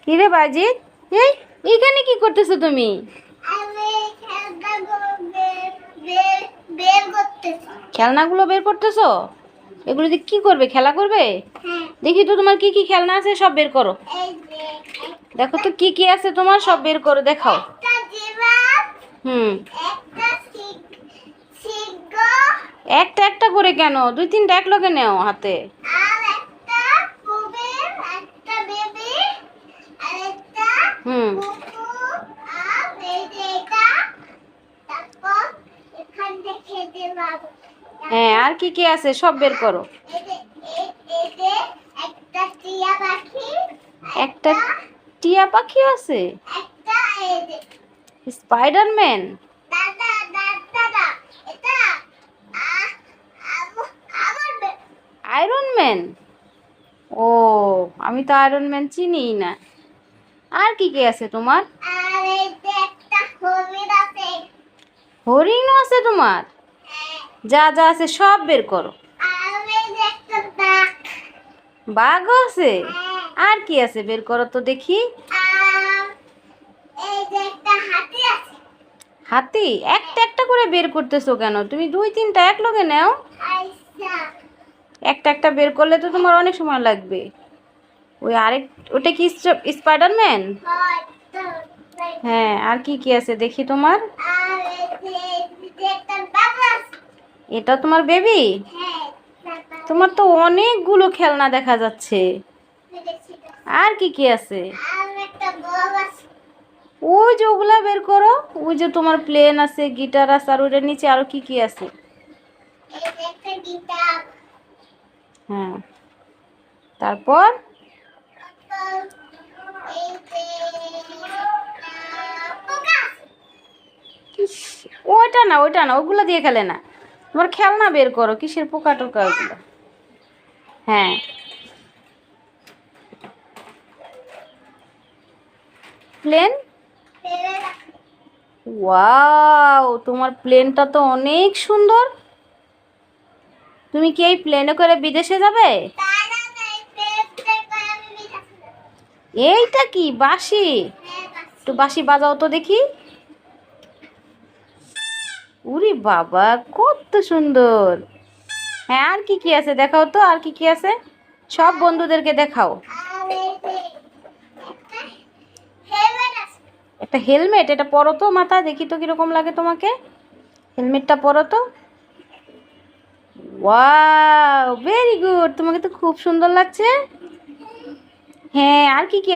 কিরে বাজিত, এই এইখানে কি করতেছো তুমি? খেলনাগুলো বের করতেছো? এগুলো দিয়ে কি করবে? খেলা করবে? দেখি তো তোমার কি কি খেলনা আছে, সব বের করো। দেখো তো কি কি আছে তোমার, সব বের করো, দেখাও। হুম, একটা একটা করে কেন? দুই তিনটা এক লগে নেও হাতে। হুম, হ্যাঁ, আর কি কি আছে সব বের করো। একটা টিয়া পাখি আছে? স্পাইডারম্যান? Iron man? ও, আমি তো আয়রন ম্যান চিনি না। আর কি কি আছে তোমার? হরিণও আছে তোমার? যা যা আছে সব বের করো। বাঘও আছে? আর কি আছে বের করো তো দেখি। হাতি? একটা একটা করে বের করতেছো কেন? তুমি দুই তিনটা এক লগে নাও। একটা একটা বের করলে তো তোমার অনেক সময় লাগবে। ওই আরেক, ওটা কি স্পাইডারম্যান? হ্যাঁ, আর কি কি আছে দেখি তোমার। এটা তোমার বেবি? তোমার তো অনেকগুলো খেলনা দেখা যাচ্ছে। আর কি কি আছে? ওই যে ওগুলা বের করো। ওই যে তোমার প্লেন আছে, গিটার আছে, আর ওইটার নিচে আরো কি কি আছে? হ্যাঁ, তারপর? ওইটা না, ওইটা না, ওগুলো দিয়ে খেলে না। তোমার খেলনা বের করো, কিসের পোকা টোকা ওগুলো। হ্যাঁ, প্লেন? ওয়াও, তোমার প্লেনটা তো অনেক সুন্দর। তুমি কি এই প্লেনে করে বিদেশে যাবে? এইটা কি বাঁশি? একটু বাঁশি বাজাও তো দেখি। উরি বাবা, কত সুন্দর। হ্যাঁ, আর কি কি আছে দেখাও তো, আর কি কি আছে সব বন্ধুদেরকে দেখাও। একটা হেলমেট, এটা পরো তো মাথায়, দেখি তো কিরকম লাগে তোমাকে। হেলমেটটা পরো তো। ওয়াও, ভেরি গুড, তোমাকে তো খুব সুন্দর লাগছে। হ্যাঁ, আর কি কি